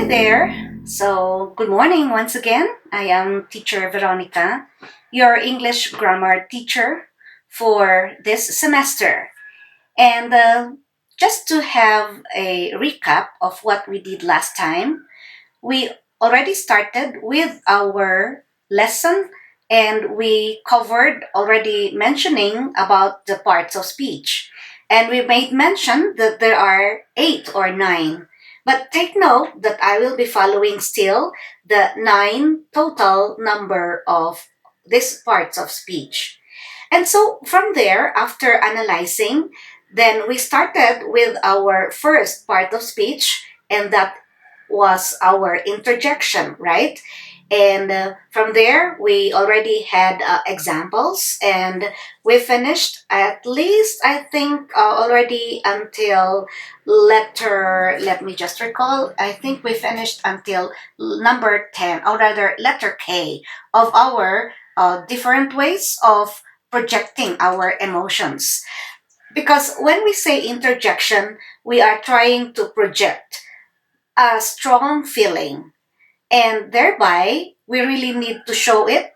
Hi there. So, good morning once again. I am teacher Veronica, your English grammar teacher for this semester. And just to have a recap of what we did last time, we already started with our lesson and we covered already mentioning about the parts of speech. And we made mention that there are 8 or 9. But take note that I will be following still the 9 total number of these parts of speech. And so from there, after analyzing, then we started with our first part of speech, and that was our interjection, right? And from there, we already had examples, and we finished at least, I think, already until let me just recall, I think we finished until number 10, or rather, letter K of our different ways of projecting our emotions. Because when we say interjection, we are trying to project a strong feeling, and thereby we really need to show it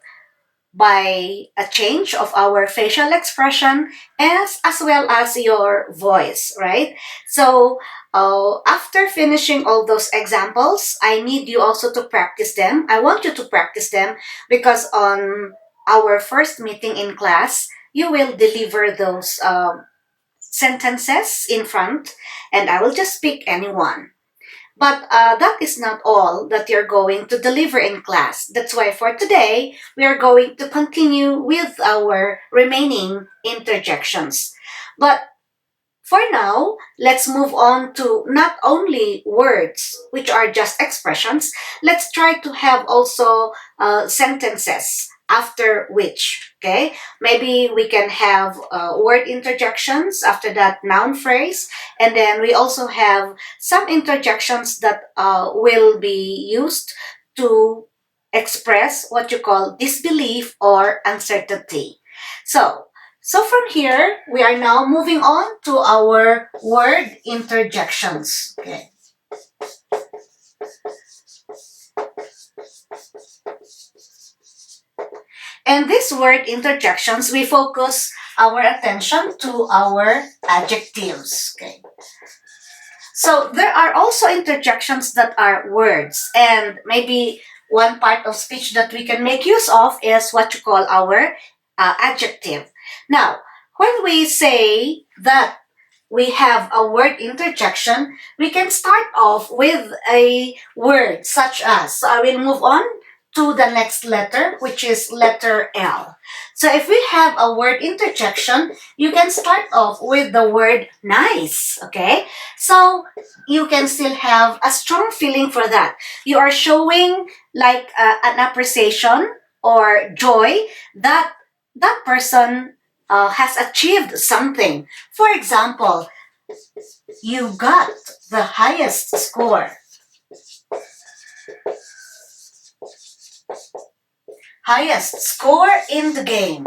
by a change of our facial expression as well as your voice, right? So after finishing all those examples, I need you also to practice them. I want you to practice them because on our first meeting in class, you will deliver those sentences in front, and I will just pick anyone. But that is not all that you're going to deliver in class. That's why for today, we are going to continue with our remaining interjections. But for now, let's move on to not only words, which are just expressions. Let's try to have also sentences after which. Okay, maybe we can have word interjections, after that noun phrase, and then we also have some interjections that will be used to express what you call disbelief or uncertainty. So from here, we are now moving on to our word interjections. Okay. And these word interjections, we focus our attention to our adjectives. Okay. So there are also interjections that are words, and maybe one part of speech that we can make use of is what you call our adjective. Now, when we say that we have a word interjection, we can start off with a word such as, so I will move on to the next letter, which is letter L. So if we have a word interjection, you can start off with the word nice, okay? So you can still have a strong feeling for that. You are showing like an appreciation or joy that that person has achieved something. For example, you got the highest score. Highest score in the game.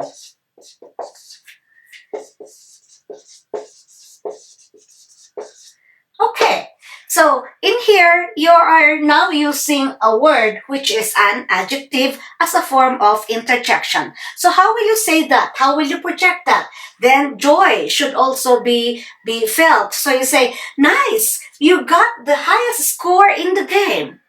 Okay, so in here, you are now using a word which is an adjective as a form of interjection. So how will you say that? How will you project that? Then joy should also be felt. So you say, nice, you got the highest score in the game.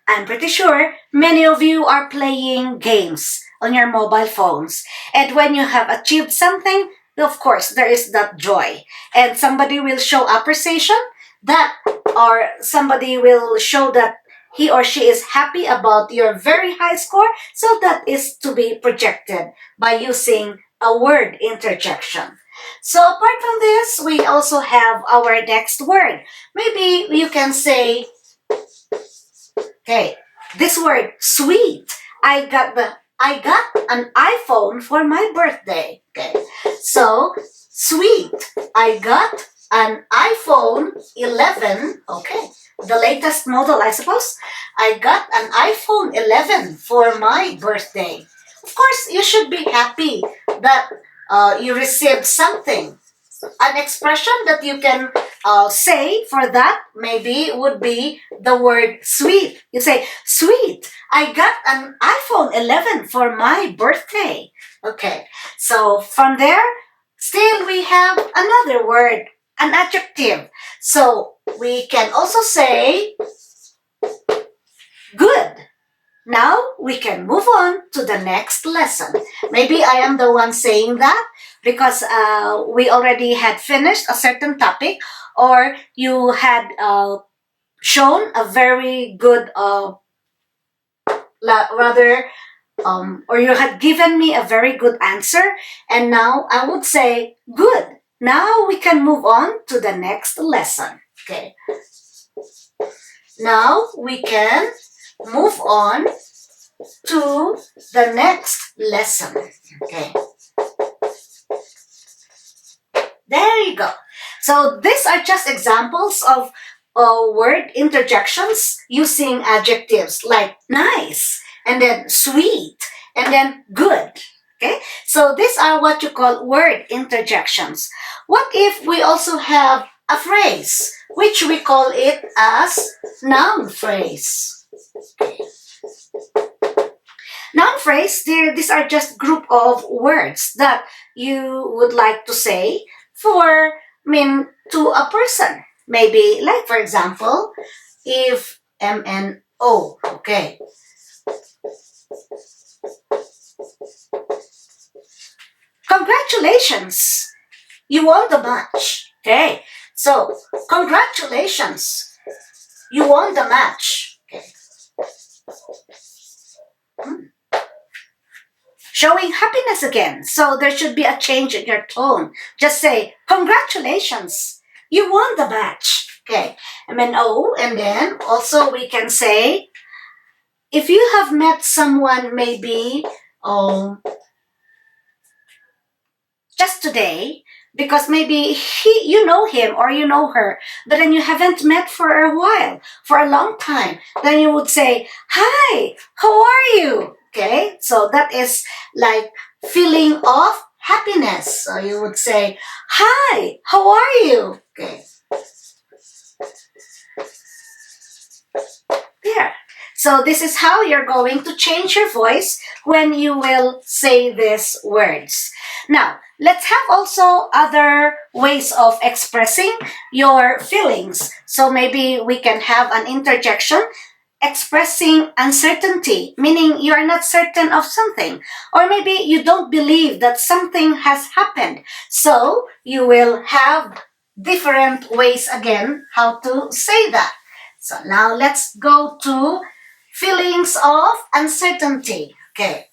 I'm pretty sure many of you are playing games on your mobile phones. And when you have achieved something, of course, there is that joy. And somebody will show appreciation that, or somebody will show that he or she is happy about your very high score. So that is to be projected by using a word interjection. So apart from this, we also have our next word. Maybe you can say, okay, this word sweet. I got an iPhone for my birthday. Okay. So sweet. I got an iPhone 11. Okay. The latest model, I suppose. I got an iPhone 11 for my birthday. Of course, you should be happy that you received something, an expression that you can say for that maybe would be the word sweet. You say, sweet, I got an iPhone 11 for my birthday. Okay, so from there, still we have another word, an adjective. So we can also say good. Now we can move on to the next lesson. Maybe I am the one saying that because we already had finished a certain topic, or you had shown a very good, rather, or you had given me a very good answer, and now I would say good. Now we can move on to the next lesson. Okay. Now we can move on to the next lesson. Okay. There you go. So these are just examples of word interjections using adjectives like nice, and then sweet, and then good. Okay. So these are what you call word interjections. What if we also have a phrase, which we call it as noun phrase? Okay. Noun phrase, these are just group of words that you would like to say for, to a person. Maybe, like for example, if M.N.O. Okay. Congratulations, you won the match. Okay. So, congratulations, you won the match. Okay. Showing happiness again. So there should be a change in your tone. Just say, congratulations, you won the match. Okay. M.N.O. And then also we can say, if you have met someone maybe just today, because maybe you know him or you know her, but then you haven't met for a while, for a long time, then you would say, hi, how are you? Okay, so that is like feeling of happiness. So you would say, hi, how are you? Okay. There. So this is how you're going to change your voice when you will say these words. Now, let's have also other ways of expressing your feelings. So maybe we can have an interjection expressing uncertainty, meaning you are not certain of something, or maybe you don't believe that something has happened. So you will have different ways again how to say that. So now let's go to feelings of uncertainty. Okay.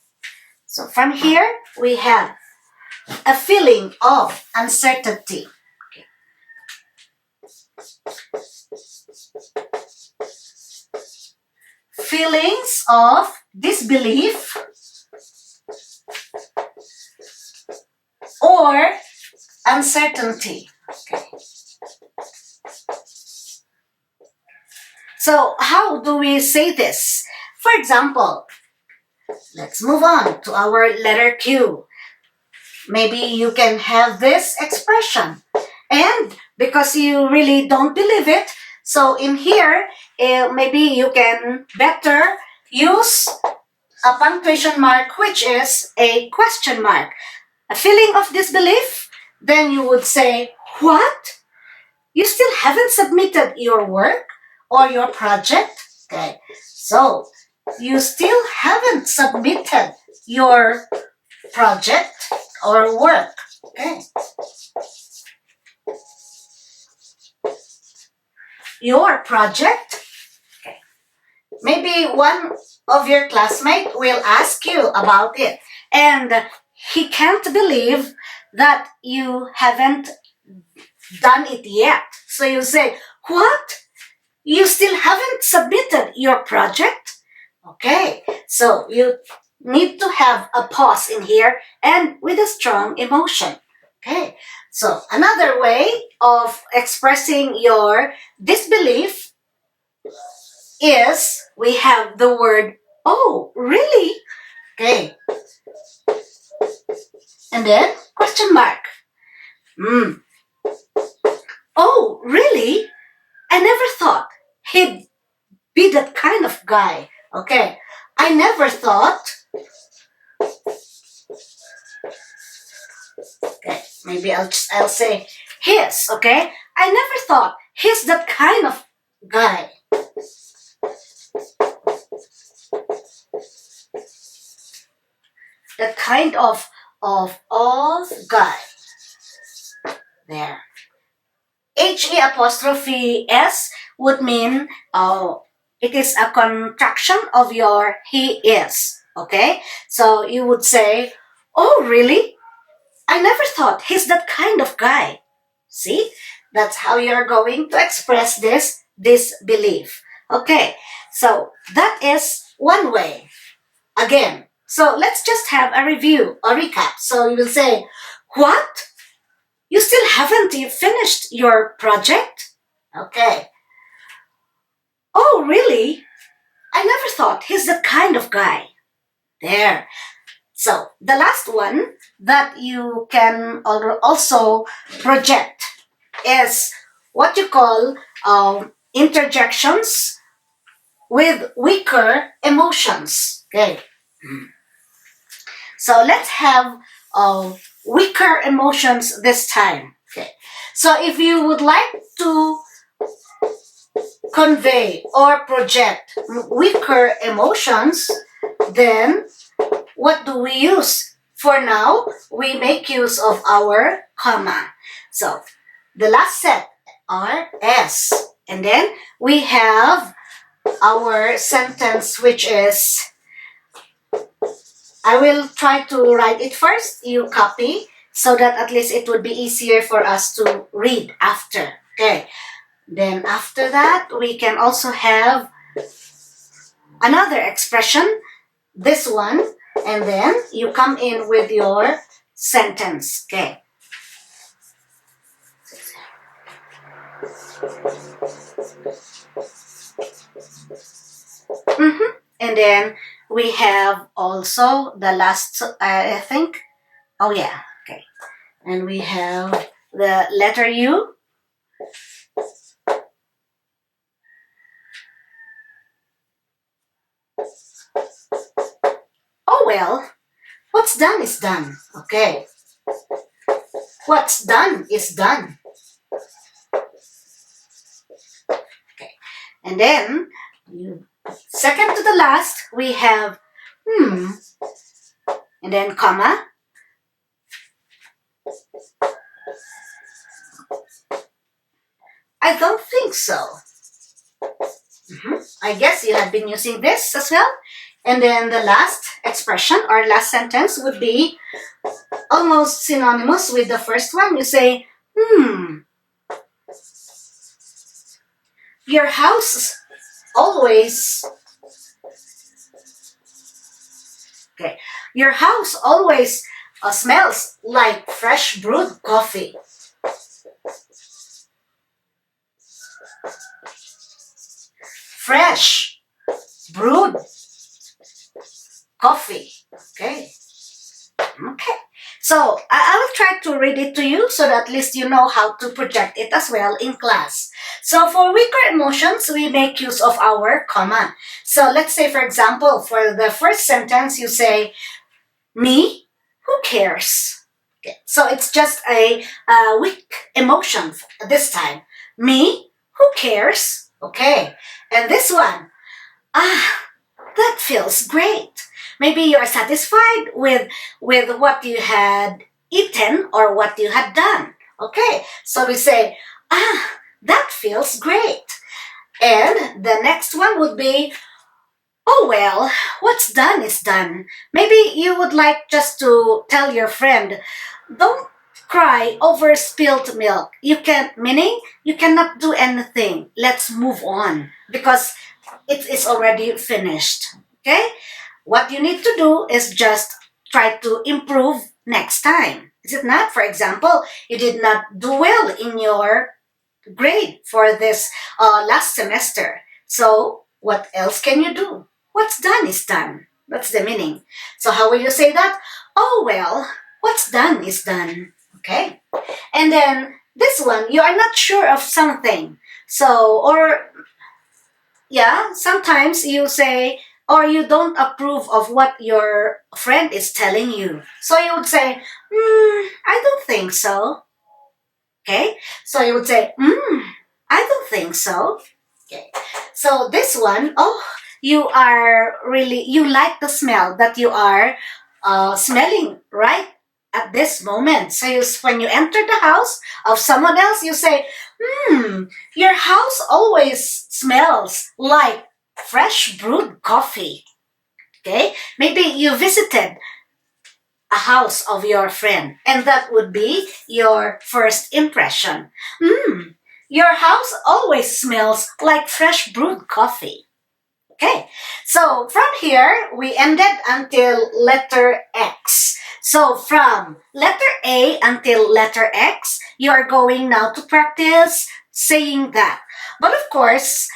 So from here we have a feeling of uncertainty. Okay. Feelings of disbelief or uncertainty. Okay. So how do we say this? For example, let's move on to our letter Q. Maybe you can have this expression. And because you really don't believe it, so in here, maybe you can better use a punctuation mark, which is a question mark. A feeling of disbelief, then you would say, what? You still haven't submitted your work or your project? Okay, so you still haven't submitted your project or work. Okay. Your project. Okay. Maybe one of your classmates will ask you about it, and he can't believe that you haven't done it yet. So you say, what? You still haven't submitted your project? Okay, so you need to have a pause in here and with a strong emotion. Okay, so another way of expressing your disbelief is we have the word, oh, really? Okay, and then question mark. Oh, really? I never thought he'd be that kind of guy. Okay. I never thought. Okay. Maybe I'll say his. Okay. I never thought he's that kind of guy. That kind of guy. There. He apostrophe s would mean it is a contraction of your he is. Okay. So you would say, oh really? I never thought he's that kind of guy. See? That's how you're going to express this belief. Okay. So that is one way. Again. So let's just have a review or recap. So you will say, what? You still haven't finished your project? Okay. Oh, really? I never thought he's that kind of guy. There. So the last one that you can also project is what you call interjections with weaker emotions. Okay. So let's have weaker emotions this time. Okay. So if you would like to convey or project weaker emotions, then what do we use? For now, we make use of our comma. So the last set are S. And then we have our sentence, which is, I will try to write it first. You copy so that at least it would be easier for us to read after. Okay. Then after that, we can also have another expression, this one, and then you come in with your sentence. Okay. And then we have also the last, I think. Oh, yeah. Okay. And we have the letter U. Oh, well, what's done is done. Okay. What's done is done. Okay. And then, second to the last, we have and then comma. I don't think so. I guess you have been using this as well. And then the last expression or last sentence would be almost synonymous with the first one. You say, your house always, okay, your house always smells like fresh brewed coffee. Fresh brewed coffee. Okay. Okay. So I will try to read it to you so that at least you know how to project it as well in class. So for weaker emotions, we make use of our comma. So let's say, for example, for the first sentence, you say, me? Who cares? Okay. So it's just a weak emotion this time. Me? Who cares? Okay. And this one, that feels great. Maybe you're satisfied with what you had eaten or what you had done. Okay, so we say, that feels great. And the next one would be, oh well, what's done is done. Maybe you would like just to tell your friend, don't cry over spilled milk. Meaning you cannot do anything. Let's move on because it is already finished. Okay? What you need to do is just try to improve next time. Is it not? For example, you did not do well in your grade for this last semester. So, what else can you do? What's done is done. That's the meaning. So, how will you say that? Oh, well, what's done is done. Okay? And then this one, you are not sure of something. So, or yeah, sometimes you say, or you don't approve of what your friend is telling you. So you would say, I don't think so. Okay? So you would say, I don't think so. Okay. So this one, oh, you are really, you like the smell that you are smelling right at this moment. So when you enter the house of someone else, you say, your house always smells like fresh brewed coffee. Okay? Maybe you visited a house of your friend, and that would be your first impression. Your house always smells like fresh brewed coffee. Okay, so from here we ended until letter X. So from letter A until letter X, you are going now to practice saying that. But of course,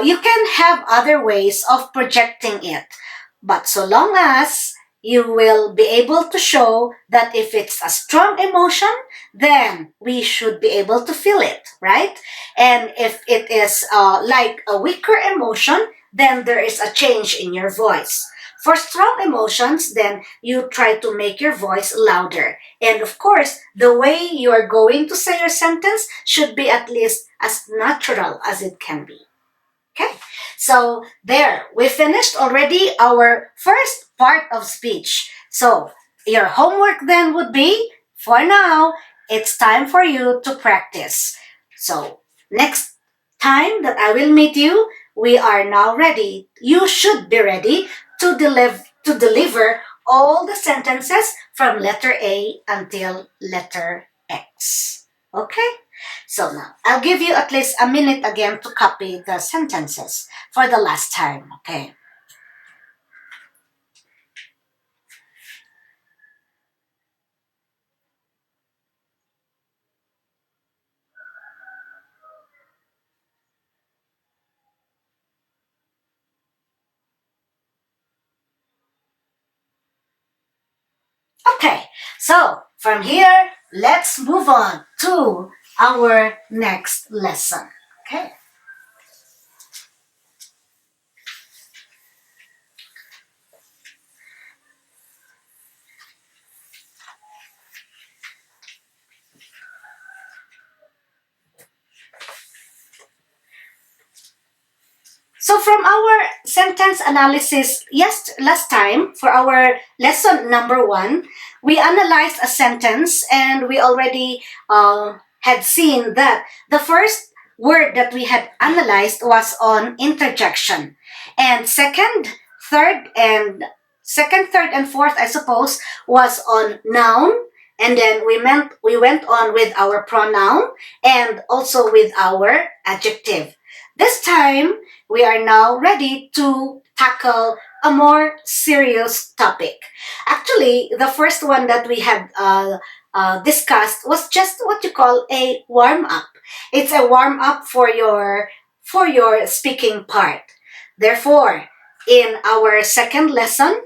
you can have other ways of projecting it. But so long as you will be able to show that if it's a strong emotion, then we should be able to feel it, right? And if it is like a weaker emotion, then there is a change in your voice. For strong emotions, then you try to make your voice louder. And of course, the way you are going to say your sentence should be at least as natural as it can be. Okay, so there, we finished already our first part of speech. So your homework then would be, for now, it's time for you to practice. So next time that I will meet you, we are now ready. You should be ready to deliver all the sentences from letter A until letter X. Okay? So now, I'll give you at least a minute again to copy the sentences for the last time, okay? Okay, so from here, let's move on to our next lesson, okay? So from our sentence analysis, yes, last time for our lesson number 1, we analyzed a sentence and we already had seen that the first word that we had analyzed was on interjection, and third, and fourth, I suppose, was on noun, and then we went on with our pronoun and also with our adjective. This time we are now ready to tackle a more serious topic. Actually, the first one that we had discussed was just what you call a warm up. It's a warm up for your speaking part. Therefore, in our second lesson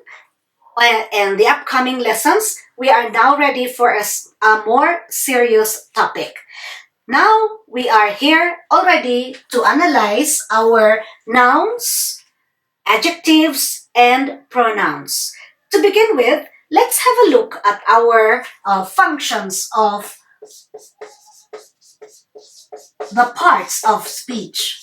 and the upcoming lessons, we are now ready for a more serious topic. Now we are here already to analyze our nouns, adjectives, and pronouns. To begin with, let's have a look at our functions of the parts of speech.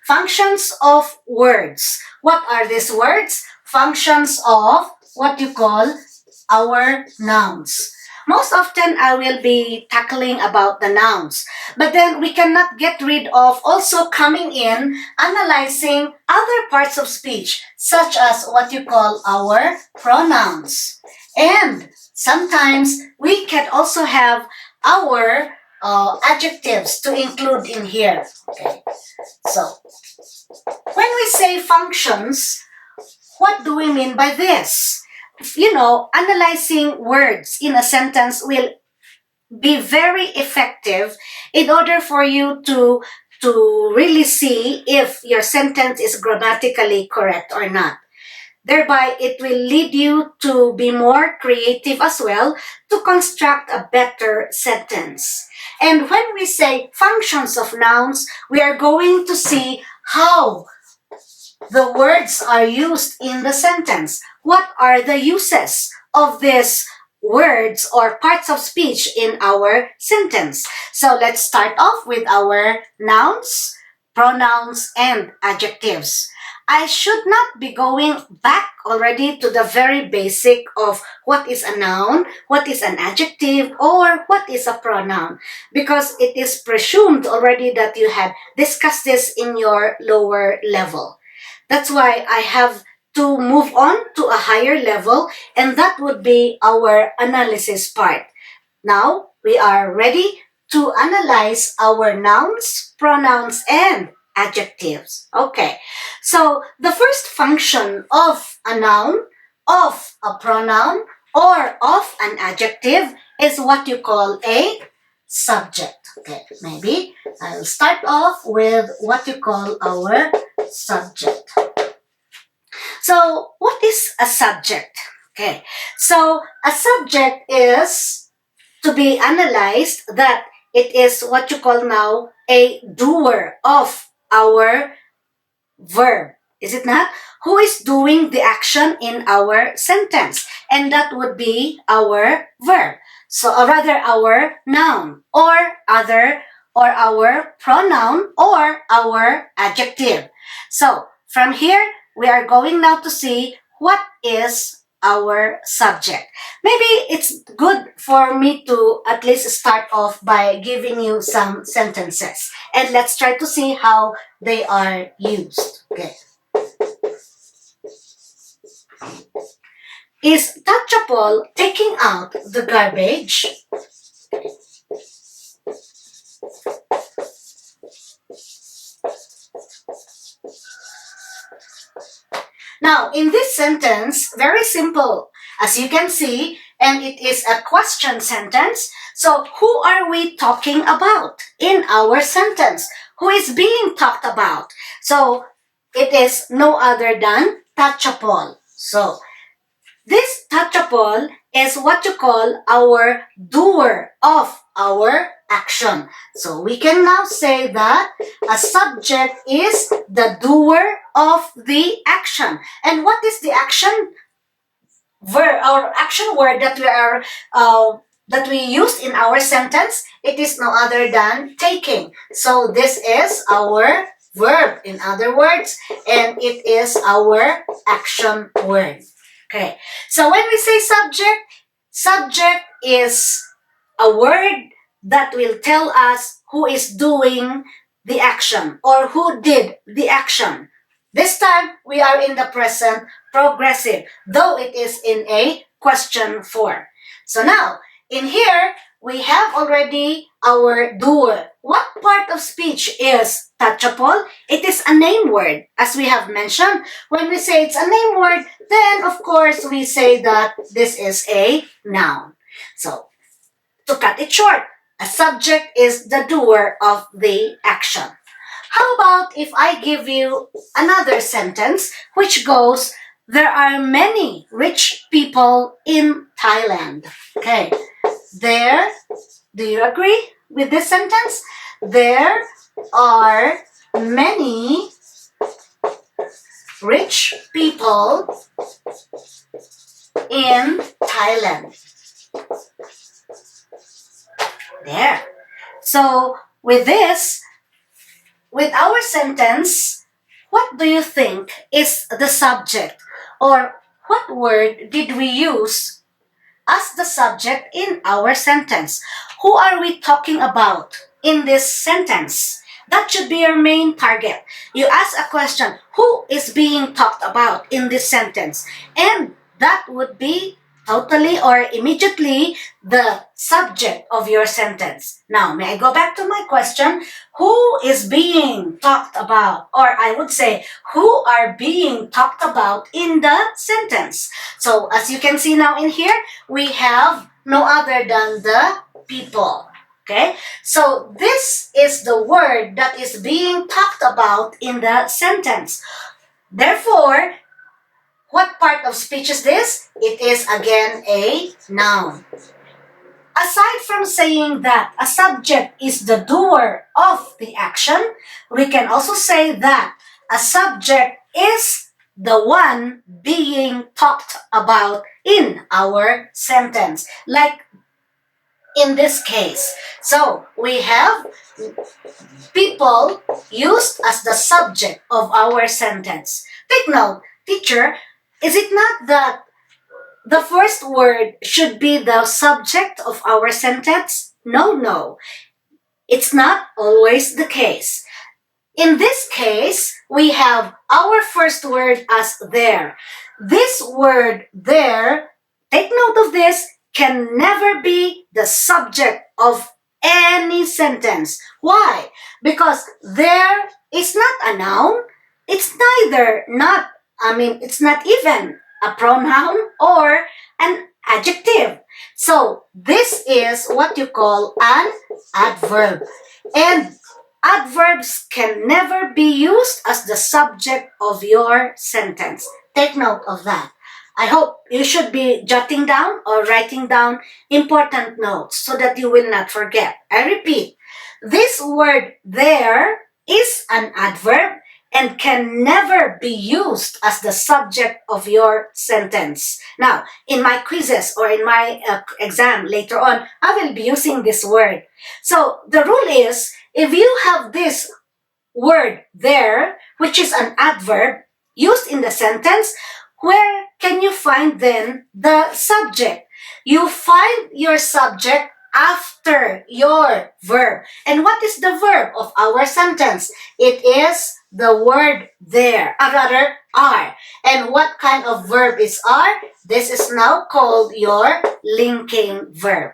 Functions of words. What are these words? Functions of what you call our nouns. Most often, I will be tackling about the nouns, but then we cannot get rid of also coming in analyzing other parts of speech, such as what you call our pronouns. And sometimes we can also have our adjectives to include in here. Okay, so when we say functions, what do we mean by this? Analyzing words in a sentence will be very effective in order for you to really see if your sentence is grammatically correct or not. Thereby, it will lead you to be more creative as well to construct a better sentence. And when we say functions of nouns, we are going to see how the words are used in the sentence. What are the uses of these words or parts of speech in our sentence? So let's start off with our nouns, pronouns, and adjectives. I should not be going back already to the very basic of what is a noun, what is an adjective, or what is a pronoun, because it is presumed already that you had discussed this in your lower level. That's why I have to move on to a higher level, and that would be our analysis part. Now, we are ready to analyze our nouns, pronouns, and adjectives. Okay, so the first function of a noun, of a pronoun, or of an adjective is what you call a subject. Okay, maybe I'll start off with what you call our subject. So, what is a subject? Okay, so a subject is to be analyzed that it is what you call now a doer of our verb. Is it not? Who is doing the action in our sentence? And that would be our verb. So, or rather our noun or our pronoun or our adjective. So, from here, we are going now to see what is our subject. Maybe it's good for me to at least start off by giving you some sentences. And let's try to see how they are used. Okay. Is touchable taking out the garbage? Now, in this sentence, very simple, as you can see, and it is a question sentence. So, who are we talking about in our sentence? Who is being talked about? So, it is no other than touchable. So, this touchable is what you call our doer of our action. So we can now say that a subject is the doer of the action. And what is the action verb or action word that we used in our sentence? It is no other than taking. So this is our verb, in other words, and it is our action word. Okay, so when we say subject, subject is a word that will tell us who is doing the action or who did the action. This time, we are in the present progressive, though it is in a question form. So now, in here, we have already our doer. What part of speech is touchable? It is a name word, as we have mentioned. When we say it's a name word, then of course we say that this is a noun. So, to cut it short, a subject is the doer of the action. How about if I give you another sentence which goes, there are many rich people in Thailand. Okay, there, do you agree with this sentence? There are many rich people in Thailand. There. So, with this, with our sentence, what do you think is the subject? Or what word did we use as the subject in our sentence? Who are we talking about in this sentence? That should be your main target. You ask a question, who is being talked about in this sentence? And that would be totally or immediately the subject of your sentence. Now, may I go back to my question? Who is being talked about? Or I would say, who are being talked about in the sentence? So, as you can see now in here, we have no other than the people. Okay? So, this is the word that is being talked about in the sentence. Therefore, What part of speech is this? It is again a noun. Aside from saying that a subject is the doer of the action, we can also say that a subject is the one being talked about in our sentence. Like in this case. So we have people used as the subject of our sentence. Take note, teacher, is it not that the first word should be the subject of our sentence? No, no. It's not always the case. In this case, we have our first word as there. This word there, take note of this, can never be the subject of any sentence. Why? Because there is not a noun. It's neither not, it's not even a pronoun or an adjective. So this is what you call an adverb. And adverbs can never be used as the subject of your sentence. Take note of that. I hope you should be jotting down or writing down important notes so that you will not forget. I repeat, this word there is an adverb and can never be used as the subject of your sentence. Now, in my quizzes or in my exam later on, I will be using this word. So the rule is, if you have this word there, which is an adverb, used in the sentence, where can you find then the subject? You find your subject after your verb. And what is the verb of our sentence? It is the word there, or rather are. And what kind of verb is are? This is now called your linking verb.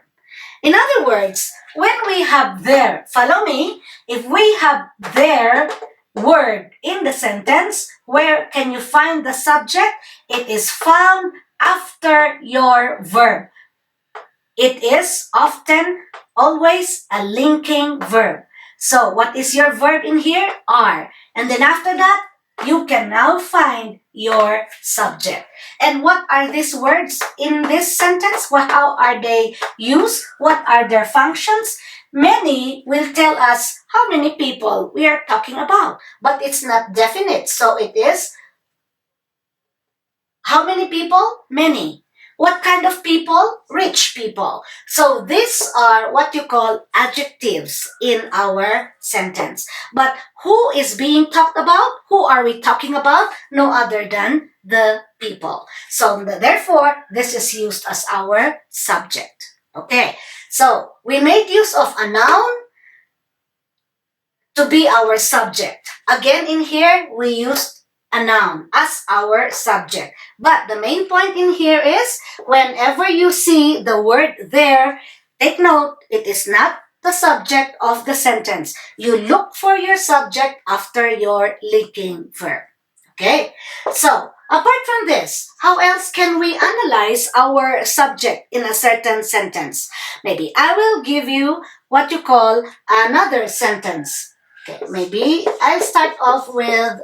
In other words, when we have there, follow me, if we have there word in the sentence, where can you find the subject? It is found after your verb. It is often always a linking verb. So what is your verb in here? Are. And then after that, you can now find your subject. And what are these words in this sentence? How are they used? What are their functions? Many will tell us how many people we are talking about, but it's not definite. So it is how many people? Many. What kind of people? Rich people. So these are what you call adjectives in our sentence. But who is being talked about? Who are we talking about? No other than the people. So therefore, this is used as our subject. Okay. So we made use of a noun to be our subject. Again, in here, we used a noun as our subject. But the main point in here is, whenever you see the word there, take note, it is not the subject of the sentence. You look for your subject after your linking verb. Okay? So, apart from this, how else can we analyze our subject in a certain sentence? Maybe I will give you what you call another sentence. Okay, maybe I'll start off with,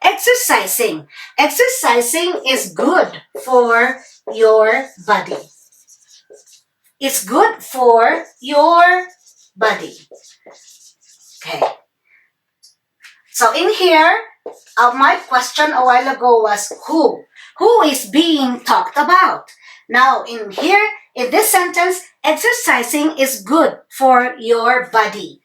exercising. Exercising is good for your body. It's good for your body. Okay. So in here, my question a while ago was who? Who is being talked about? Now in here, in this sentence, exercising is good for your body.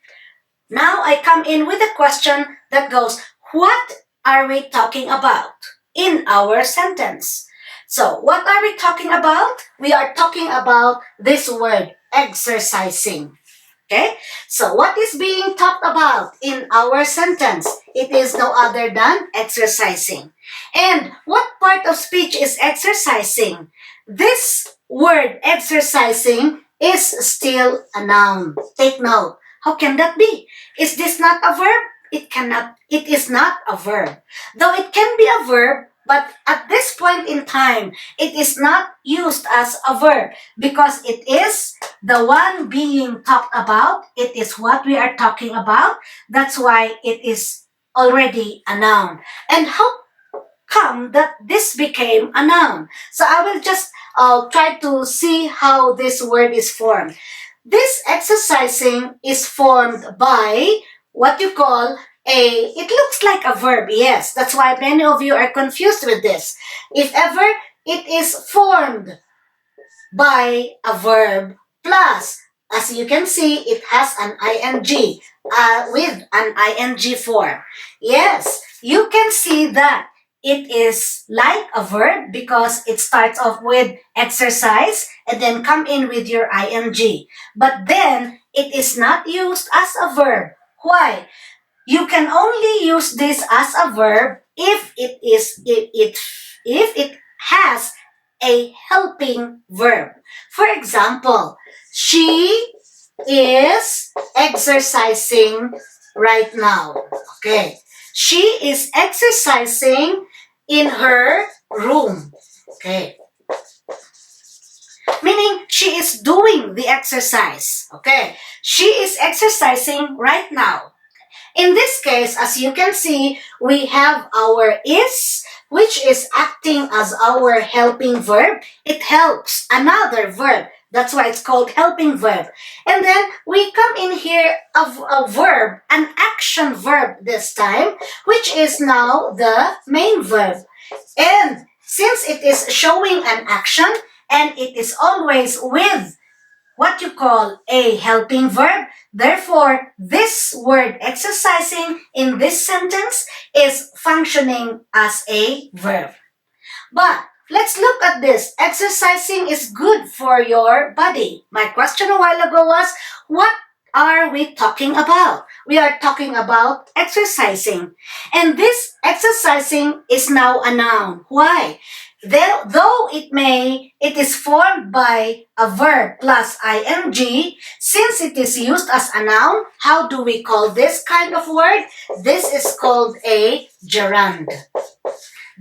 Now I come in with a question that goes, what are we talking about in our sentence? So what are we talking about? We are talking about this word, exercising. Okay? So what is being talked about in our sentence? It is no other than exercising. And what part of speech is exercising? This word, exercising, is still a noun. Take note. How can that be? Is this not a verb? It is not a verb. Though it can be a verb, but at this point in time, it is not used as a verb because it is the one being talked about. It is what we are talking about. That's why it is already a noun. And how come that this became a noun? So I will just try to see how this word is formed. This exercising is formed by what you call it looks like a verb. Yes, that's why many of you are confused with this. If ever it is formed by a verb plus, as you can see, it has an ing with an ing form. Yes, you can see that it is like a verb because it starts off with exercise and then come in with your ing. But then it is not used as a verb. Why? You can only use this as a verb if it has a helping verb. For example, she is exercising right now. Okay. She is exercising in her room. Okay. Meaning she is doing the exercise. Okay. She is exercising right now. In this case, as you can see, we have our is, which is acting as our helping verb. It helps another verb. That's why it's called helping verb. And then we come in here a verb, an action verb this time, which is now the main verb. And since it is showing an action and it is always with what you call a helping verb. Therefore, this word exercising in this sentence is functioning as a verb. But let's look at this. Exercising is good for your body. My question a while ago was, what are we talking about? We are talking about exercising. And this exercising is now a noun. Why? Though it is formed by a verb plus ing, since it is used as a noun, how do we call this kind of word? This is called a gerund.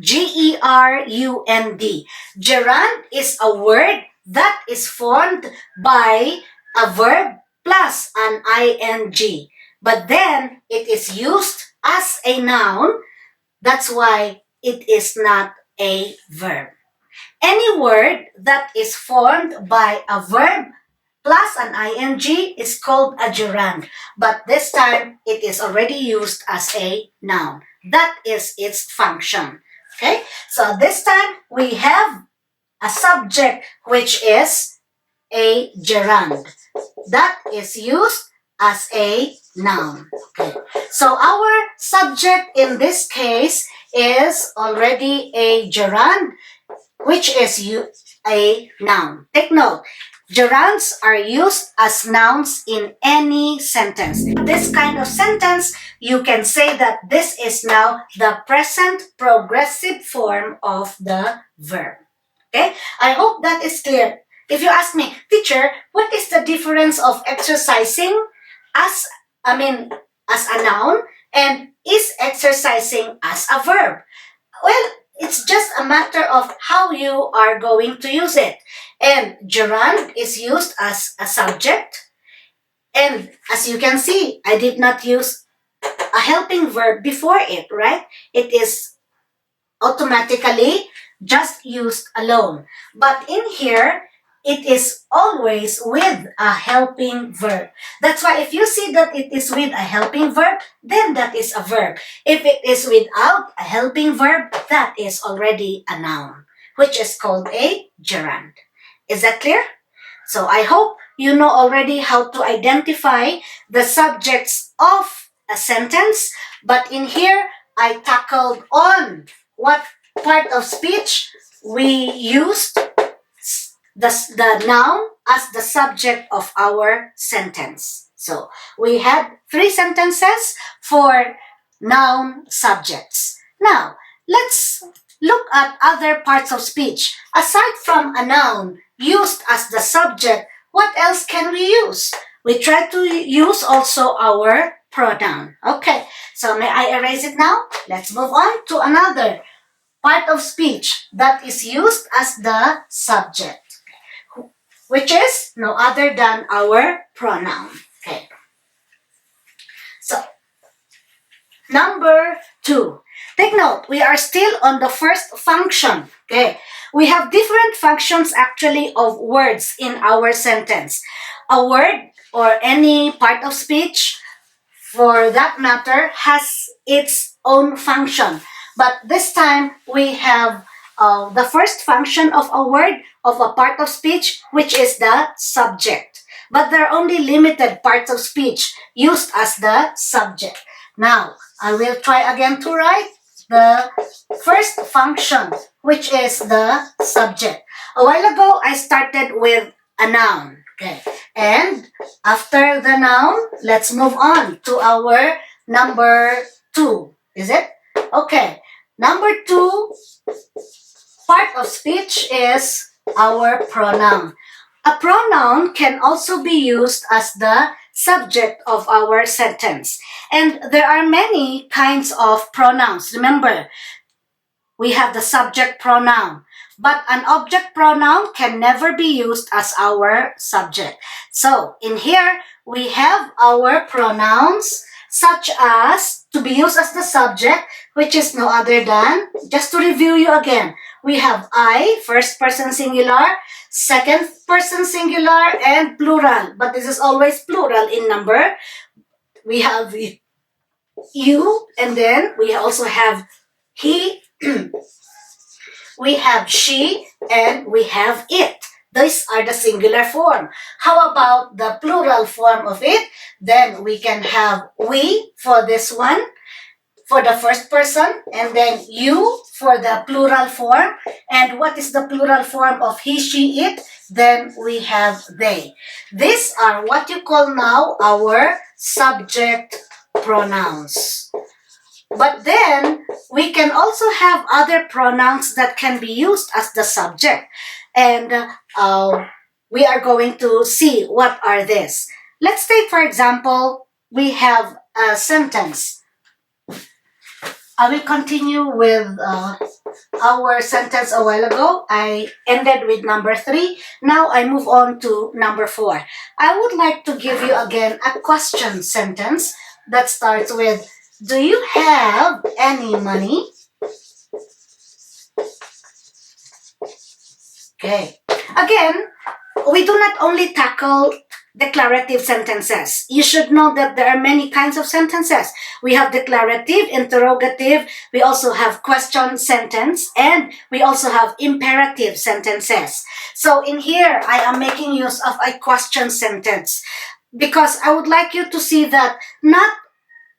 Gerund. Gerund is a word that is formed by a verb plus an ing. But then it is used as a noun. That's why it is not a verb. Any word that is formed by a verb plus an ing is called a gerund. But this time, it is already used as a noun. That is its function. Okay? So this time, we have a subject which is a gerund. That is used as a noun. Okay. So our subject in this case is already a gerund, which is a noun. Take note, gerunds are used as nouns in any sentence. This kind of sentence, you can say that this is now the present progressive form of the verb. Okay? I hope that is clear. If you ask me, teacher, what is the difference of exercising as, as a noun and is exercising as a verb? Well, it's just a matter of how you are going to use it. And gerund is used as a subject. And as you can see, I did not use a helping verb before it, right? It is automatically just used alone. But in here, it is always with a helping verb. That's why if you see that it is with a helping verb, then that is a verb. If it is without a helping verb, that is already a noun, which is called a gerund. Is that clear? So I hope you know already how to identify the subjects of a sentence. But in here, I tackled on what part of speech we used the noun as the subject of our sentence. So we had 3 sentences for noun subjects. Now, let's look at other parts of speech. Aside from a noun used as the subject, what else can we use? We try to use also our pronoun. Okay, so may I erase it now? Let's move on to another part of speech that is used as the subject, which is no other than our pronoun. Okay. So, Number 2. Take note, we are still on the first function. Okay. We have different functions actually of words in our sentence. A word or any part of speech, for that matter, has its own function. But this time we have the first function of a word, of a part of speech, which is the subject. But there are only limited parts of speech used as the subject. Now, I will try again to write the first function, which is the subject. A while ago, I started with a noun. Okay. And after the noun, let's move on to our number 2. Is it? Okay. Number 2 part of speech is our pronoun. A pronoun can also be used as the subject of our sentence. And there are many kinds of pronouns. Remember, we have the subject pronoun. But an object pronoun can never be used as our subject. So, in here, we have our pronouns such as to be used as the subject, which is no other than, just to review you again, we have I, first person singular, second person singular, and plural. But this is always plural in number. We have you, and then we also have he, we have she, and we have it. These are the singular form. How about the plural form of it? Then we can have we for this one, for the first person, and then you for the plural form. And what is the plural form of he, she, it? Then we have they. These are what you call now our subject pronouns. But then, we can also have other pronouns that can be used as the subject. And we are going to see what are these. Let's take, for example, we have a sentence. I will continue with our sentence a while ago. I ended with number 3. Now I move on to number 4. I would like to give you again a question sentence that starts with, do you have any money? Okay. Again, we do not only tackle declarative sentences. You should know that there are many kinds of sentences. We have declarative, interrogative, we also have question sentence, and we also have imperative sentences. So in here, I am making use of a question sentence because I would like you to see that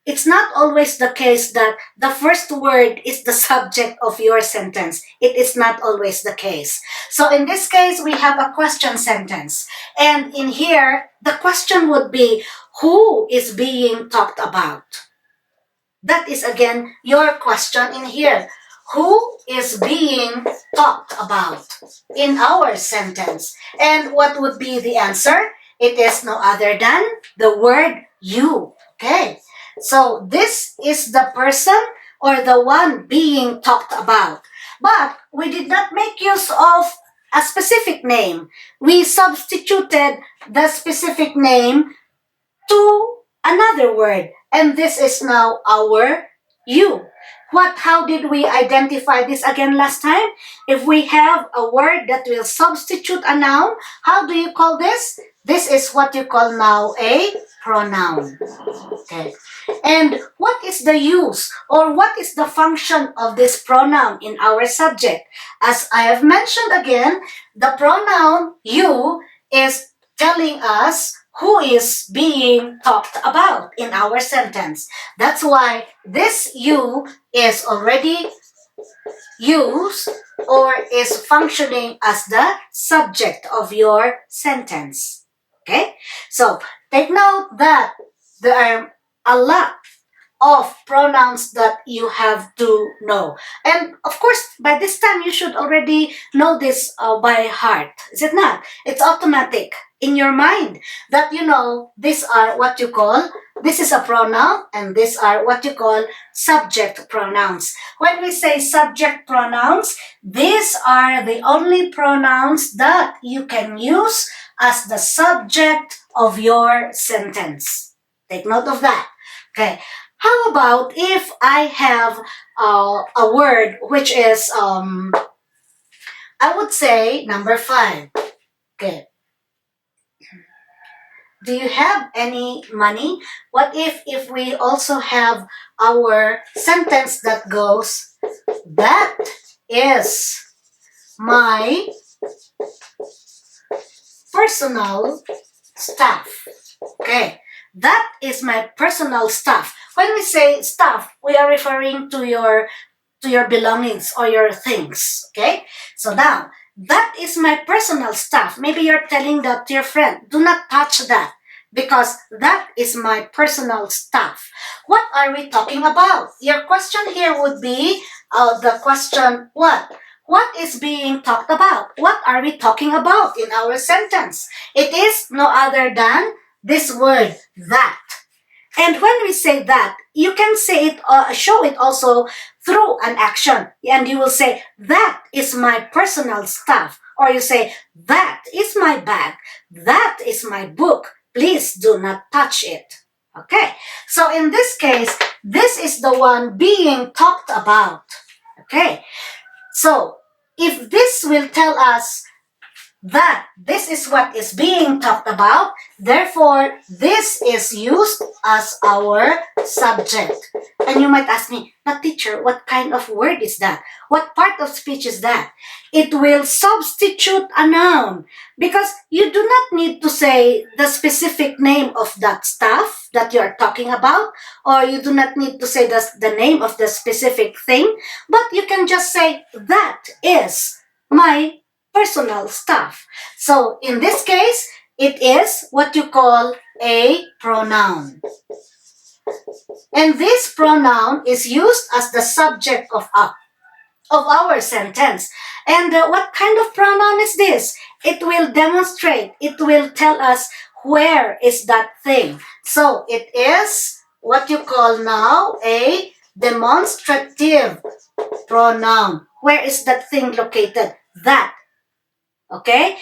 it's not always the case that the first word is the subject of your sentence. It is not always the case. So in this case, we have a question sentence. And in here, the question would be, who is being talked about? That is again your question in here. Who is being talked about in our sentence? And what would be the answer? It is no other than the word you. Okay. So this is the person or the one being talked about. But we did not make use of a specific name. We substituted the specific name to another word. And this is now our you. How did we identify this again last time? If we have a word that will substitute a noun, how do you call this? This is what you call now a pronoun. Okay. And what is the use or what is the function of this pronoun in our subject? As I have mentioned again, the pronoun you is telling us who is being talked about in our sentence. That's why this you is already used or is functioning as the subject of your sentence. Okay? So, take note that there are a lot of pronouns that you have to know. And of course, by this time, you should already know this by heart. Is it not? It's automatic in your mind that you know these are what you call, this is a pronoun, and these are what you call subject pronouns. When we say subject pronouns, these are the only pronouns that you can use as the subject of your sentence. Take note of that. Okay. How about if I have a word which is, I would say number 5. Okay. Do you have any money? What if we also have our sentence that goes, that is my personal stuff. Okay, that is my personal stuff. When we say stuff, we are referring to your belongings or your things. Okay, so now that is my personal stuff. Maybe you're telling that to your friend. Do not touch that because that is my personal stuff. What are we talking about? Your question here would be the question what? What is being talked about? What are we talking about in our sentence? It is no other than this word, that. And when we say that, you can say it, show it also through an action. And you will say, that is my personal stuff. Or you say, that is my bag. That is my book. Please do not touch it. Okay. So in this case, this is the one being talked about. Okay. So if this will tell us that this is what is being talked about, therefore this is used as our subject. And you might ask me, but teacher, what kind of word is that? What part of speech is that? It will substitute a noun because you do not need to say the specific name of that stuff that you are talking about, or you do not need to say the name of the specific thing, but you can just say, that is my personal stuff. So in this case, it is what you call a pronoun. And this pronoun is used as the subject of our sentence. And what kind of pronoun is this? It will demonstrate, it will tell us where is that thing. So it is what you call now a demonstrative pronoun. Where is that thing located? That. Okay?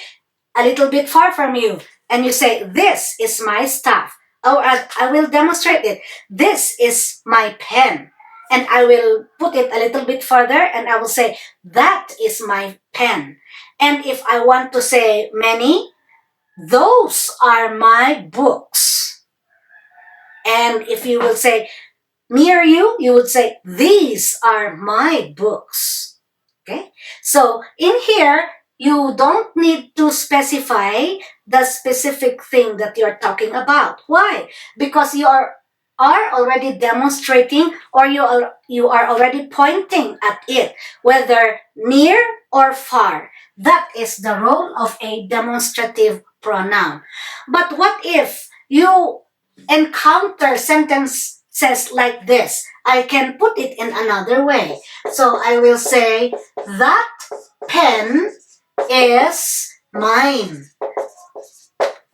A little bit far from you. And you say, this is my stuff. Or I will demonstrate it. This is my pen. And I will put it a little bit further and I will say, that is my pen. And if I want to say many, those are my books. And if you will say near you, you would say, these are my books. Okay? So in here, you don't need to specify the specific thing that you're talking about. Why? Because you are already demonstrating, or you are already pointing at it, whether near or far. That is the role of a demonstrative pronoun. But what if you encounter sentences like this? I can put it in another way. So I will say, that pen is mine.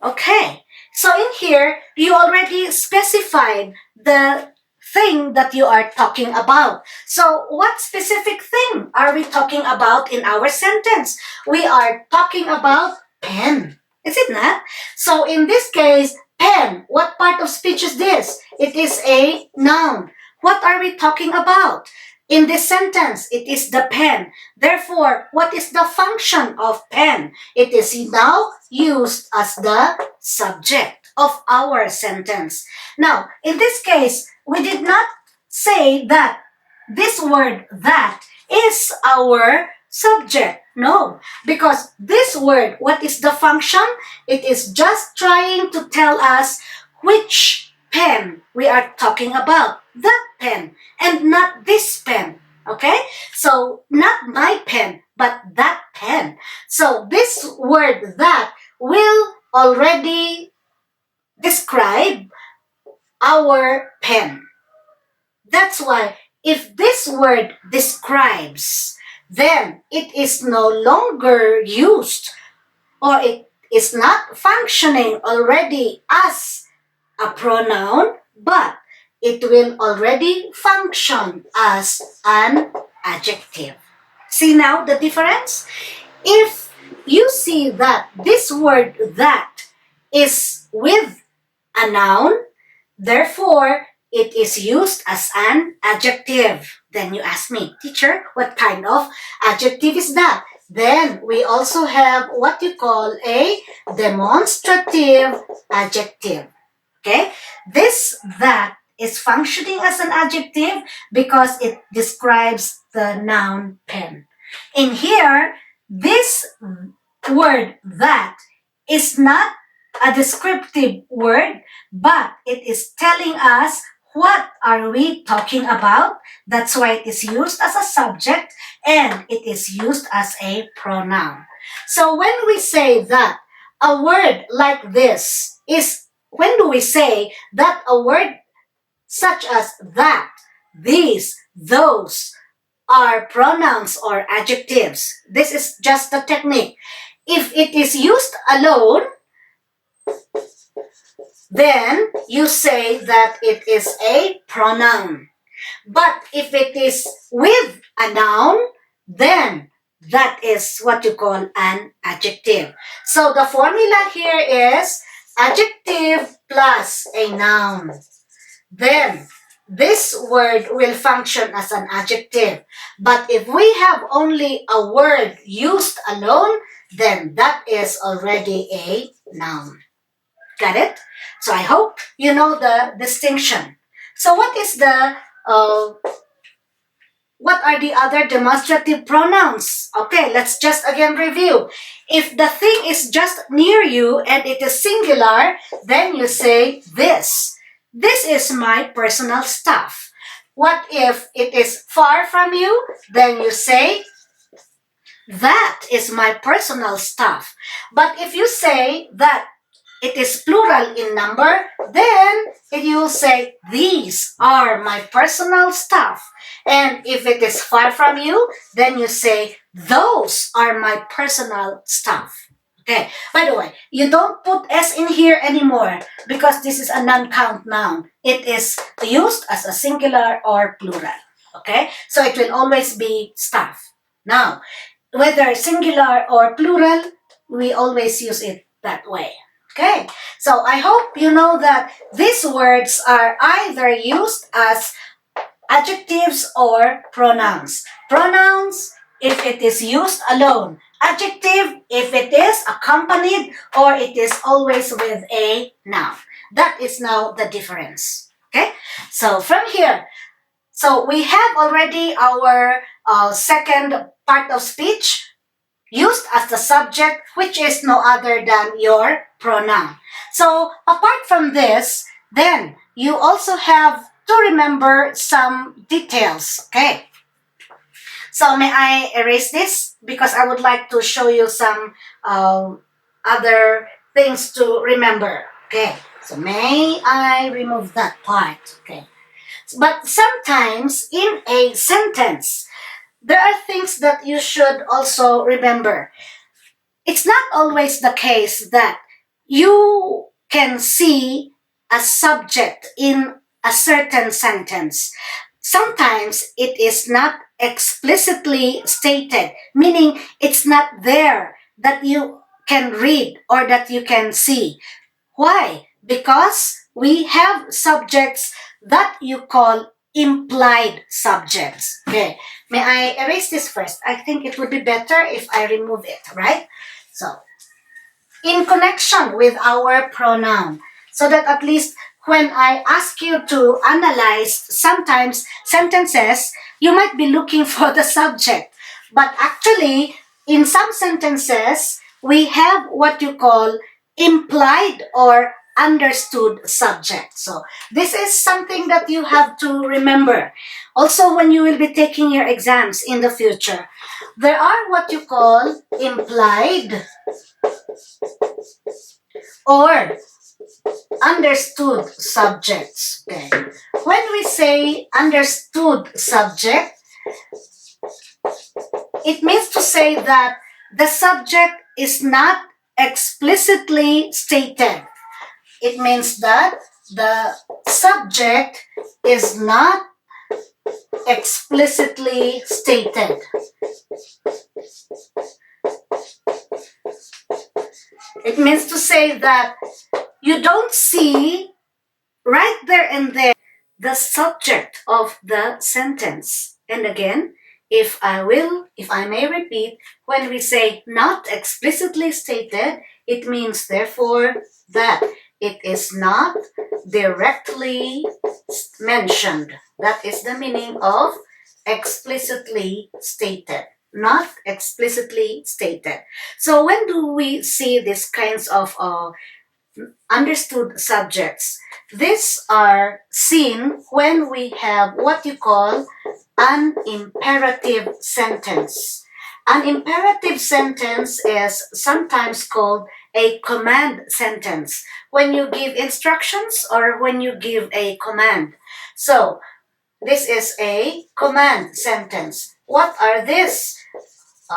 Okay. So in here, you already specified the thing that you are talking about. So what specific thing are we talking about in our sentence? We are talking about pen. Is it not? So in this case, pen, what part of speech is this? It is a noun. What are we talking about? In this sentence, it is the pen. Therefore, what is the function of pen? It is now used as the subject of our sentence. Now, in this case, we did not say that this word that is our subject. No, because this word, what is the function? It is just trying to tell us which pen we are talking about. That pen and not this pen. Okay? So, not my pen, but that pen. So, this word that will already describe our pen. That's why if this word describes, then it is no longer used, or it is not functioning already as a pronoun, but it will already function as an adjective. See now the difference? If you see that this word that is with a noun, therefore it is used as an adjective. Then you ask me, teacher, what kind of adjective is that? Then we also have what you call a demonstrative adjective. Okay? This that is functioning as an adjective because it describes the noun pen. In here, this word that is not a descriptive word, but it is telling us what are we talking about. That's why it is used as a subject and it is used as a pronoun. So when we say that, a word like this is, when do we say that a word such as that, these, those are pronouns or adjectives? This is just the technique. If it is used alone, then you say that it is a pronoun. But if it is with a noun, then that is what you call an adjective. So the formula here is adjective plus a noun. Then this word will function as an adjective. But if we have only a word used alone, then that is already a noun. Got it? So I hope you know the distinction. So uh, what are the other demonstrative pronouns? Okay, let's just again review. If the thing is just near you and it is singular, then you say this. This is my personal stuff. What if it is far from you? Then you say that is my personal stuff. But if you say that it is plural in number, then you will say, these are my personal stuff. And if it is far from you, then you say, those are my personal stuff. Okay, by the way, you don't put S in here anymore because this is a non-count noun. It is used as a singular or plural. Okay, so it will always be stuff. Now, whether singular or plural, we always use it that way. Okay, so I hope you know that these words are either used as adjectives or pronouns. Pronouns if it is used alone. Adjective if it is accompanied or it is always with a noun. That is now the difference. Okay, so from here, so we have already our second part of speech used as the subject, which is no other than your pronoun. So apart from this, then you also have to remember some details. Okay. So may I erase this because I would like to show you some other things to remember. Okay. So may I remove that part? Okay. But sometimes in a sentence, there are things that you should also remember. It's not always the case that you can see a subject in a certain sentence. Sometimes it is not explicitly stated, meaning it's not there that you can read or that you can see. Why? Because we have subjects that you call implied subjects. Okay, may I erase this first? I think it would be better if I remove it, right? So, in connection with our pronoun, so that at least when I ask you to analyze sometimes sentences, you might be looking for the subject. But actually, in some sentences, we have what you call implied or understood subject. So, this is something that you have to remember. Also, when you will be taking your exams in the future, there are what you call implied or understood subjects. Okay. When we say understood subject, it means to say that the subject is not explicitly stated. It means that the subject is not explicitly stated. It means to say that you don't see right there and there the subject of the sentence. And again, if I may repeat, when we say not explicitly stated, it means therefore that it is not directly mentioned. That is the meaning of explicitly stated. Not explicitly stated. So when do we see these kinds of understood subjects? These are seen when we have what you call an imperative sentence. An imperative sentence is sometimes called a command sentence when you give instructions or when you give a command. So, this is a command sentence. What are these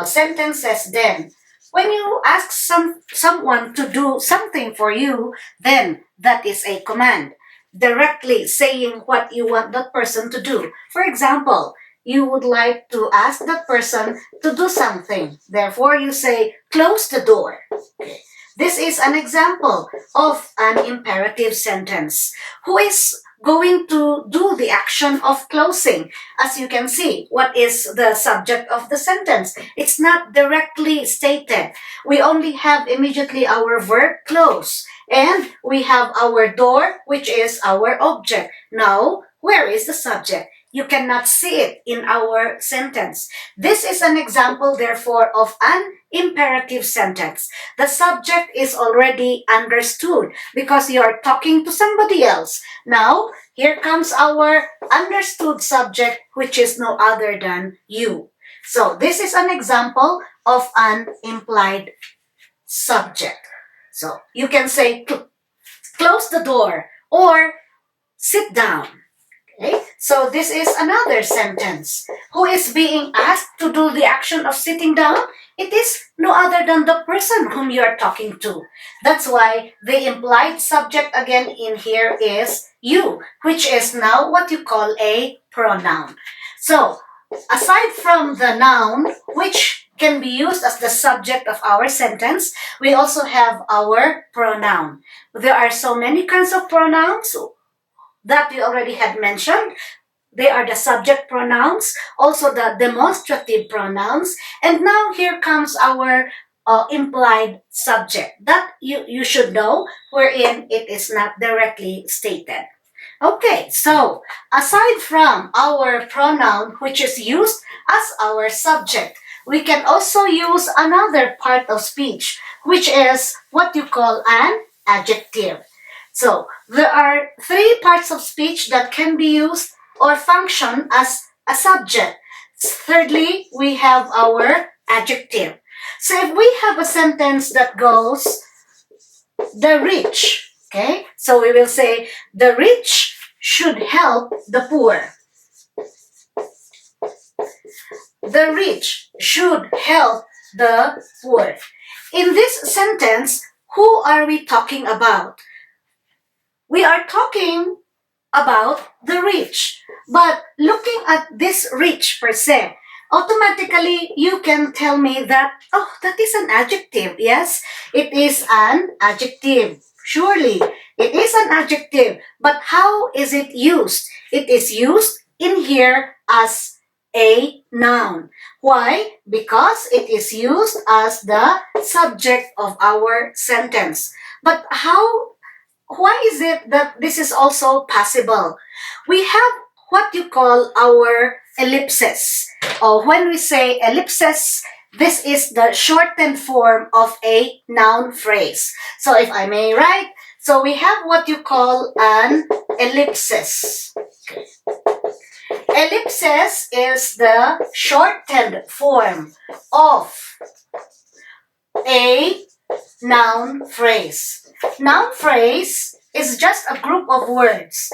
sentences then? When you ask someone to do something for you, then that is a command. Directly saying what you want that person to do. For example, you would like to ask that person to do something. Therefore, you say, close the door. Okay. This is an example of an imperative sentence. Who is going to do the action of closing? As you can see, what is the subject of the sentence? It's not directly stated. We only have immediately our verb close, and we have our door, which is our object. Now, where is the subject? You cannot see it in our sentence. This is an example, therefore, of an imperative sentence. The subject is already understood because you are talking to somebody else. Now, here comes our understood subject, which is no other than you. So, this is an example of an implied subject. So, you can say, close the door or sit down. Okay? So this is another sentence. Who is being asked to do the action of sitting down? It is no other than the person whom you are talking to. That's why the implied subject again in here is you, which is now what you call a pronoun. So, aside from the noun, which can be used as the subject of our sentence, we also have our pronoun. There are so many kinds of pronouns that we already had mentioned. They are the subject pronouns, also the demonstrative pronouns, and now here comes our implied subject that you should know, wherein it is not directly stated. Okay, so aside from our pronoun, which is used as our subject, we can also use another part of speech, which is what you call an adjective. So, there are three parts of speech that can be used or function as a subject. Thirdly, we have our adjective. So, if we have a sentence that goes, the rich, okay? So, we will say, the rich should help the poor. The rich should help the poor. In this sentence, who are we talking about? We are talking about the rich. But looking at this rich per se, automatically you can tell me that, oh, that is an adjective. Yes, it is an adjective. Surely, it is an adjective. But how is it used? It is used in here as a noun. Why? Because it is used as the subject of our sentence. But why is it that this is also possible? We have what you call our ellipses. Or when we say ellipses, this is the shortened form of a noun phrase. So if I may write, so we have what you call an ellipsis. Okay. Ellipsis is the shortened form of a noun phrase. Noun phrase is just a group of words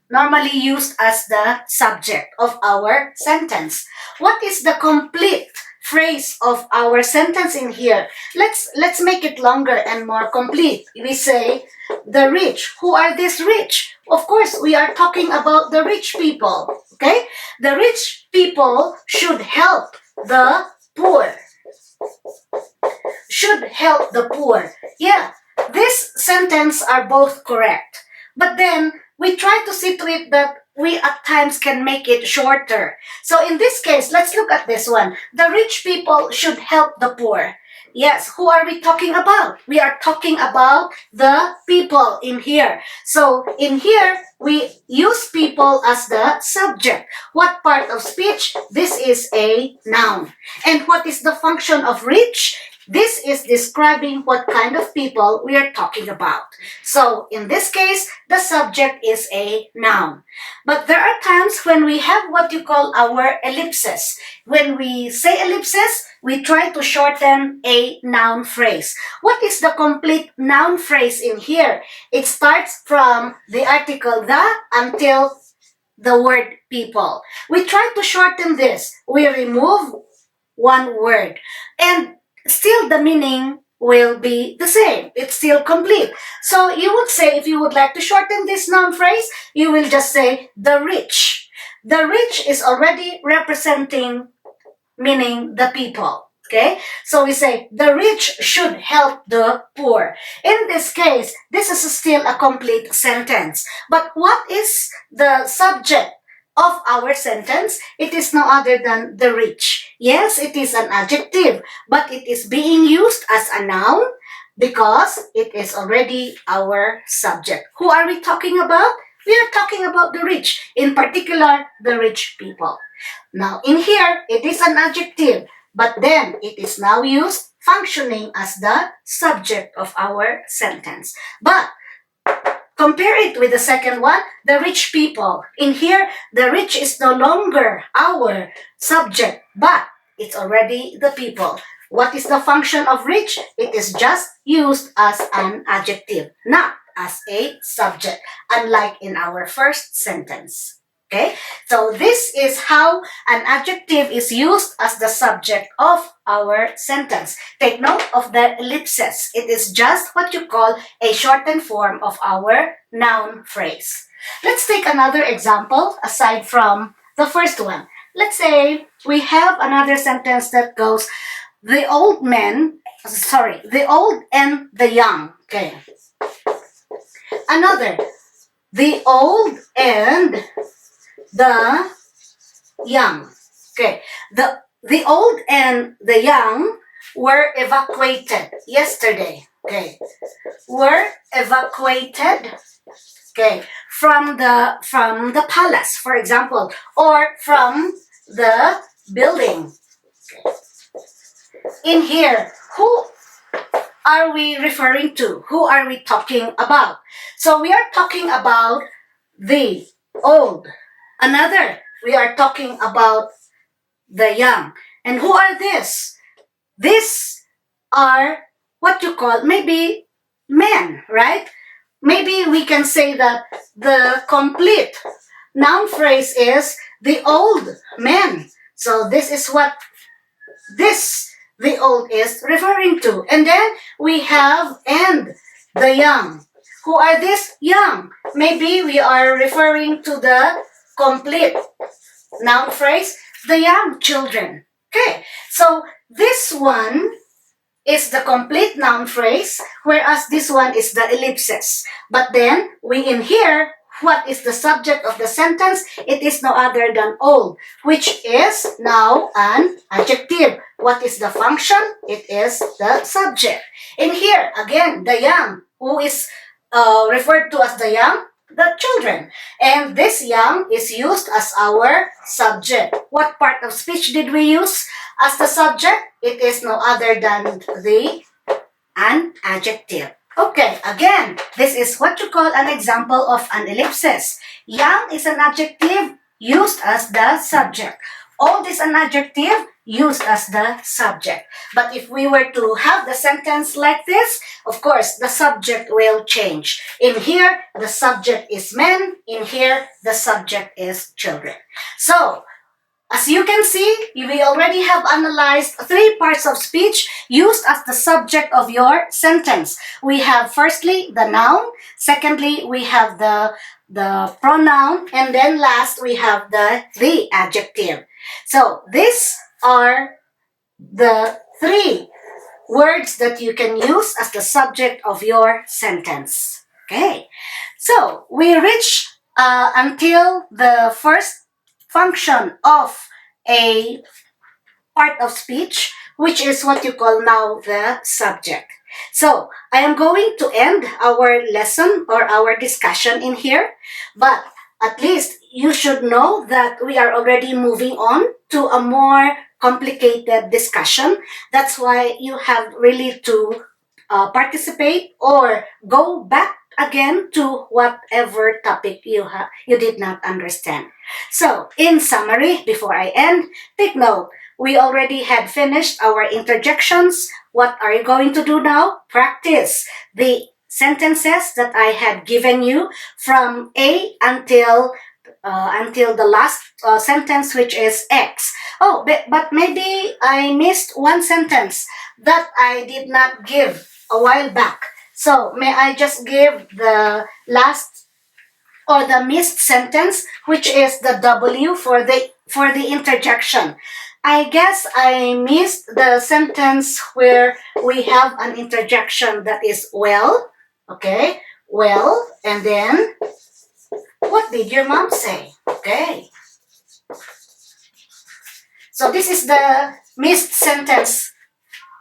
normally used as the subject of our sentence. What is the complete phrase of our sentence in here? Let's make it longer and more complete. We say the rich. Who are these rich? Of course, we are talking about the rich people. Okay? The rich people should help the poor. Should help the poor. Yeah, this sentence are both correct. But then we try to see to it that we at times can make it shorter. So in this case, let's look at this one. The rich people should help the poor. Yes, who are we talking about? We are talking about the people in here. So in here, we use people as the subject. What part of speech? This is a noun. And what is the function of rich? This is describing what kind of people we are talking about. So in this case, the subject is a noun. But there are times when we have what you call our ellipses. When we say ellipses, we try to shorten a noun phrase. What is the complete noun phrase in here? It starts from the article the until the word people. We try to shorten this. We remove one word. And still the meaning will be the same. It's still complete. So you would say, if you would like to shorten this noun phrase, you will just say the rich. The rich is already representing, meaning the people. Okay? So we say the rich should help the poor. In this case, this is still a complete sentence. But what is the subject of our sentence? It is no other than the rich. Yes, it is an adjective, but it is being used as a noun because it is already our subject. Who are we talking about? We are talking about the rich, in particular, the rich people. Now, in here, it is an adjective, but then it is now used functioning as the subject of our sentence. But compare it with the second one, the rich people. In here, the rich is no longer our subject, but it's already the people. What is the function of rich? It is just used as an adjective, not as a subject, unlike in our first sentence. Okay, so this is how an adjective is used as the subject of our sentence. Take note of the ellipses. It is just what you call a shortened form of our noun phrase. Let's take another example aside from the first one. Let's say we have another sentence that goes, the old and the young. Okay. Another, the old and the young. Okay. The old and the young were evacuated yesterday. Okay. Were evacuated. Okay. From the palace, for example, or from the building. Okay. In here, who are we referring to? Who are we talking about? So we are talking about the old. Another, we are talking about the young. And who are these? These are what you call maybe men, right? Maybe we can say that the complete noun phrase is the old men. So this is what this the old is referring to. And then we have and the young. Who are these young? Maybe we are referring to the complete noun phrase, the young children. Okay, so this one is the complete noun phrase, whereas this one is the ellipsis. But then we in here, what is the subject of the sentence? It is no other than old, which is now an adjective. What is the function? It is the subject. In here, again, the young, who is referred to as the young? The children. And this young is used as our subject. What part of speech did we use as the subject? It is no other than an adjective. Okay, again, this is what you call an example of an ellipsis. Young is an adjective used as the subject. Old is an adjective used as the subject. But if we were to have the sentence like this, of course, the subject will change. In here, the subject is men. In here, the subject is children. So, as you can see, we already have analyzed 3 parts of speech used as the subject of your sentence. We have firstly the noun, secondly we have the pronoun, and then last we have the adjective. So these are the 3 words that you can use as the subject of your sentence. Okay, so we reach until the first function of a part of speech, which is what you call now the subject. So I am going to end our lesson or our discussion in here, but at least you should know that we are already moving on to a more complicated discussion. That's why you have really to participate or go back again to whatever topic you did not understand. So, in summary, before I end, take note. We already had finished our interjections. What are you going to do now? Practice the sentences that I had given you from A until the last sentence, which is X. Oh, but maybe I missed one sentence that I did not give a while back. So may I just give the last or the missed sentence, which is the W for the interjection. I guess I missed the sentence where we have an interjection that is well. Okay, well, and then what did your mom say? Okay, so this is the missed sentence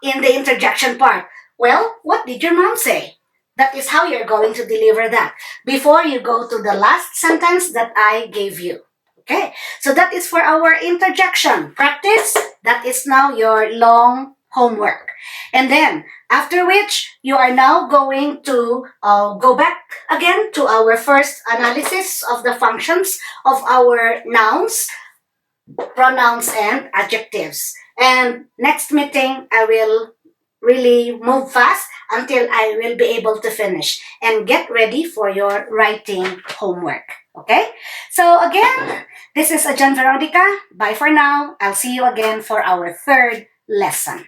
in the interjection part. Well, what did your mom say? That is how you're going to deliver that before you go to the last sentence that I gave you. Okay, so that is for our interjection practice. That is now your long homework. And then, after which, you are now going to go back again to our first analysis of the functions of our nouns, pronouns, and adjectives. And next meeting, I will really move fast until I will be able to finish and get ready for your writing homework. Okay? So again, this is Ajan Veronica. Bye for now. I'll see you again for our third lesson.